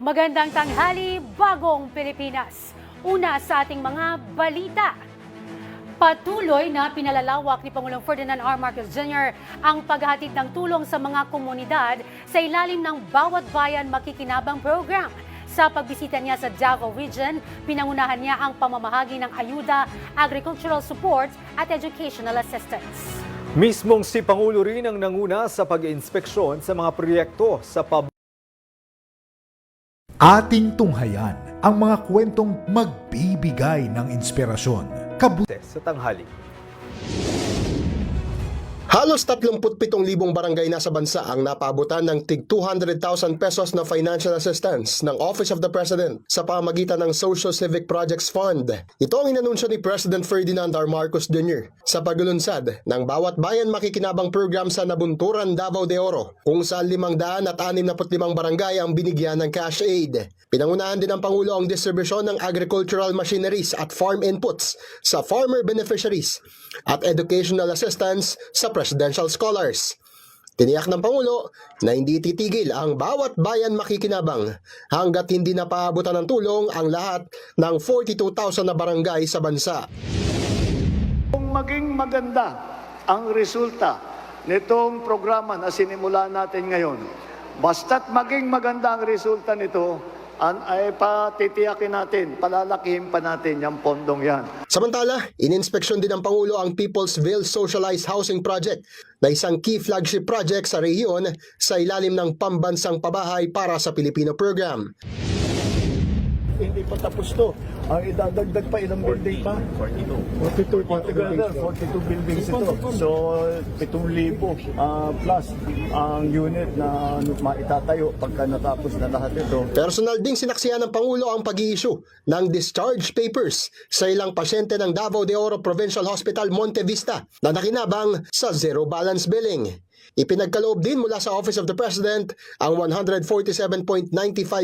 Magandang tanghali, bagong Pilipinas. Una sa ating mga balita. Patuloy na pinalalawak ni Pangulong Ferdinand R. Marcos Jr. ang paghahatid ng tulong sa mga komunidad sa ilalim ng Bawat Bayan Makikinabang program. Sa pagbisita niya sa Davao Region, pinangunahan niya ang pamamahagi ng ayuda, agricultural support at educational assistance. Mismong si Pangulo rin ang nanguna sa pag-inspeksyon sa mga proyekto sa Ating tunghayan ang mga kwentong magbibigay ng inspirasyon. sa tanghali. Halos 37,000 barangay na sa bansa ang napabutan ng tig 200,000 pesos na financial assistance ng Office of the President sa pamamagitan ng Social Civic Projects Fund. Ito ang inanunsyo ni President Ferdinand R. Marcos Jr. sa paglulunsad ng Bawat Bayan Makikinabang program sa Nabunturan, Davao de Oro, kung saan 565 barangay ang binigyan ng cash aid. Pinangunahan din ng Pangulo ang distribusyon ng agricultural machineries at farm inputs sa farmer beneficiaries at educational assistance sa presidential scholars. Tiniyak ng Pangulo na hindi titigil ang Bawat Bayan Makikinabang hanggat hindi napaabutan ng tulong ang lahat ng 42,000 na barangay sa bansa. Kung maging maganda ang resulta nitong programa na sinimula natin ngayon, basta't maging maganda ang resulta nito, ay patitiyakin natin, palalakihin pa natin yung pondong yan. Samantala, ininspeksyon din ng Pangulo ang Peoplesville Socialized Housing Project na isang key flagship project sa rehiyon sa ilalim ng Pambansang Pabahay para sa Pilipino program. Hindi pa tapos to. Ang idadagdag pa ilang building pa? 42 buildings ito. So, 7,000 plus ang unit na maitatayo pagka natapos na lahat ito. Personal ding sinaksihan ng Pangulo ang pag-i-issue ng discharge papers sa ilang pasyente ng Davao de Oro Provincial Hospital Monte Vista na nakinabang sa zero balance billing. Ipinagkaloob din mula sa Office of the President ang 147.95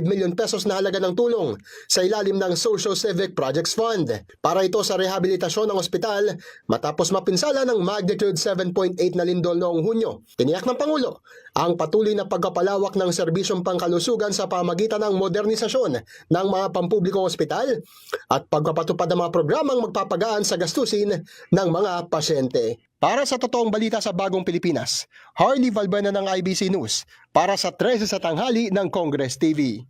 million pesos na halaga ng tulong sa ilalim ng Social Civic Projects Fund. Para ito sa rehabilitasyon ng ospital matapos mapinsala ng magnitude 7.8 na lindol noong Hunyo. Tiniyak ng Pangulo ang patuloy na pagkapalawak ng serbisyong pangkalusugan sa pamagitan ng modernisasyon ng mga pampublikong ospital at pagpapatupad ng mga programang magpapagaan sa gastusin ng mga pasyente. Para sa totoong balita sa Bagong Pilipinas, Harley Valbuena ng IBC News para sa 13 sa tanghali ng Congress TV.